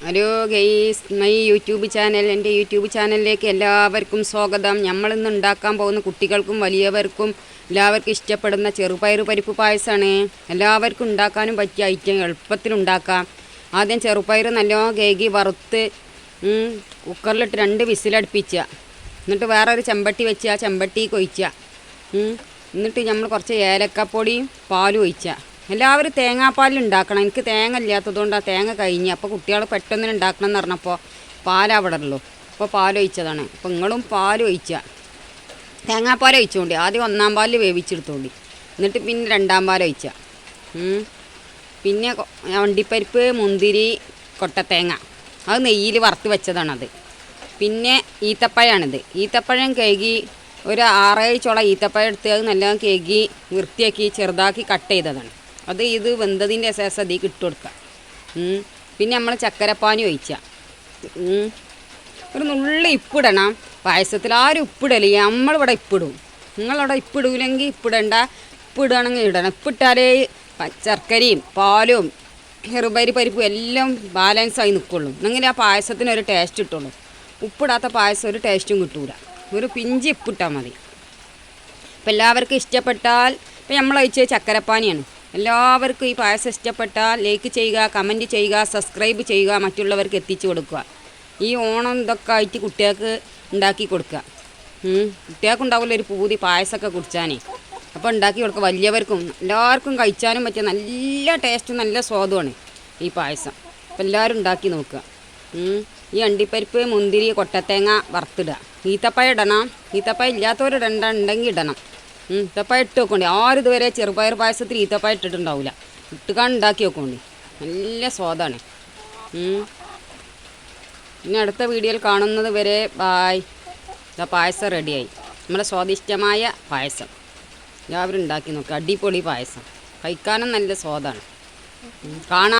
Hello guys, my YouTube channel, എൻ്റെ YouTube ചാനലിലേക്ക് എല്ലാവർക്കും സ്വാഗതം. നമ്മളിന്ന് ഉണ്ടാക്കാൻ പോകുന്ന കുട്ടികൾക്കും വലിയവർക്കും എല്ലാവർക്കും ഇഷ്ടപ്പെടുന്ന ചെറുപയർ പരിപ്പ് പായസമാണ്. എല്ലാവർക്കും ഉണ്ടാക്കാനും പറ്റിയ ഐറ്റം എളുപ്പത്തിലുണ്ടാക്കാം. ആദ്യം ചെറുപയർ നല്ലോണം കേകി വറുത്ത് കുക്കറിലിട്ട് 2 വിസിലടുപ്പിച്ച. എന്നിട്ട് വേറൊരു ചെമ്പട്ടി വെച്ച് ആ ചെമ്പട്ടി കൊഴിച്ച. എന്നിട്ട് നമ്മൾ കുറച്ച് ഏലക്കപ്പൊടിയും പാലും ഒഴിച്ച. എല്ലാവരും തേങ്ങാപ്പാലിൽ ഉണ്ടാക്കണം. എനിക്ക് തേങ്ങ ഇല്ലാത്തതുകൊണ്ട് ആ തേങ്ങ കഴിഞ്ഞ്. അപ്പോൾ കുട്ടികൾ പെട്ടെന്ന് ഉണ്ടാക്കണം എന്ന് പറഞ്ഞപ്പോൾ പാലവിടെ ഉള്ളൂ. അപ്പോൾ പാലൊഴിച്ചതാണ്. അപ്പോൾ നിങ്ങളും പാലൊഴിച്ച. തേങ്ങാപ്പാൽ ഒഴിച്ചുകൊണ്ട് ആദ്യം 1-ാം പാലിൽ വേവിച്ചെടുത്തോണ്ടി. എന്നിട്ട് പിന്നെ 2-ാം പാലൊഴിച്ച. പിന്നെ അണ്ടിപ്പരിപ്പ്, മുന്തിരി, കൊട്ടത്തേങ്ങ അത് നെയ്യിൽ വറുത്ത് വെച്ചതാണത്. പിന്നെ ഈത്തപ്പഴമാണിത്. ഈത്തപ്പഴം കഴുകി ഒരു 6-7 ചുള ഈത്തപ്പഴം എടുത്ത് അത് നല്ലോണം കഴുകി വൃത്തിയാക്കി ചെറുതാക്കി കട്ട് ചെയ്തതാണ്. ഇത് വെന്തതിൻ്റെ ശേഷം അതിലേക്ക് ഇട്ട് കൊടുക്കുക. പിന്നെ നമ്മൾ ചക്കരപ്പാനി ഒഴിച്ച. ഒരു നുള്ളി ഉപ്പിടണം പായസത്തിൽ. ആരും ഉപ്പിടല്ലേ, നമ്മളിവിടെ ഉപ്പിടും. നിങ്ങളവിടെ ഉപ്പിടൂലെങ്കിൽ ഉപ്പിടണ്ട. ഉപ്പിടുകയാണെങ്കിൽ ഇടണം. ഉപ്പിട്ടാലേ ശർക്കരയും പാലും ചെറുപയർ പരിപ്പും എല്ലാം ബാലൻസായി നിൽക്കുള്ളൂ. എന്നെങ്കിൽ ആ പായസത്തിനൊരു ടേസ്റ്റ് കിട്ടുള്ളൂ. ഉപ്പിടാത്ത പായസം ഒരു ടേസ്റ്റും കിട്ടൂല. ഒരു പിഞ്ച് ഉപ്പിട്ടാൽ മതി. ഇപ്പം എല്ലാവർക്കും ഇഷ്ടപ്പെട്ടാൽ, ഇപ്പം നമ്മൾ ഒഴിച്ചത് ചക്കരപ്പാനിയാണ്. എല്ലാവർക്കും ഈ പായസം ഇഷ്ടപ്പെട്ടാൽ ലൈക്ക് ചെയ്യുക, കമൻറ്റ് ചെയ്യുക, സബ്സ്ക്രൈബ് ചെയ്യുക, മറ്റുള്ളവർക്ക് എത്തിച്ചു കൊടുക്കുക. ഈ ഓണം ഇതൊക്കെ ആയിട്ട് കുട്ടികൾക്ക് ഉണ്ടാക്കി കൊടുക്കുക. കുട്ടികൾക്കുണ്ടാവില്ല ഒരു പൂതി പായസമൊക്കെ കുടിച്ചാനേ. അപ്പോൾ ഉണ്ടാക്കി കൊടുക്കുക. വലിയവർക്കും എല്ലാവർക്കും കഴിച്ചാനും പറ്റിയ നല്ല ടേസ്റ്റും നല്ല സ്വാദുമാണ് ഈ പായസം. അപ്പോൾ എല്ലാവരും ഉണ്ടാക്കി നോക്കുക. ഈ അണ്ടിപ്പരിപ്പ്, മുന്തിരി, കൊട്ടത്തേങ്ങ വറുത്തിടുക. ഈത്തപ്പഴം ഇടണം. ഈത്തപ്പഴം ഇല്ലാത്തവർ ഉണ്ടെങ്കിൽ ഇടണം. ഈത്തപ്പഴം ഇട്ട് വെക്കോണ്ടി. ആരും ഇതുവരെ ചെറുപയർ പായസത്തിൽ ഈത്തപ്പഴം ഇട്ടിട്ടുണ്ടാവില്ല. ഇട്ടുകാണ്ട് ഉണ്ടാക്കി വെക്കോണ്ടി. നല്ല സ്വാദാണ്. പിന്നെ അടുത്ത വീഡിയോയിൽ കാണുന്നത് വരെ ബായ്. ഇതാ പായസം റെഡിയായി. നമ്മുടെ സ്വാദിഷ്ടമായ പായസം എല്ലാവരും ഉണ്ടാക്കി നോക്കുക. അടിപൊളി പായസം. കഴിക്കാനും നല്ല സ്വാദാണ്. കാണാൻ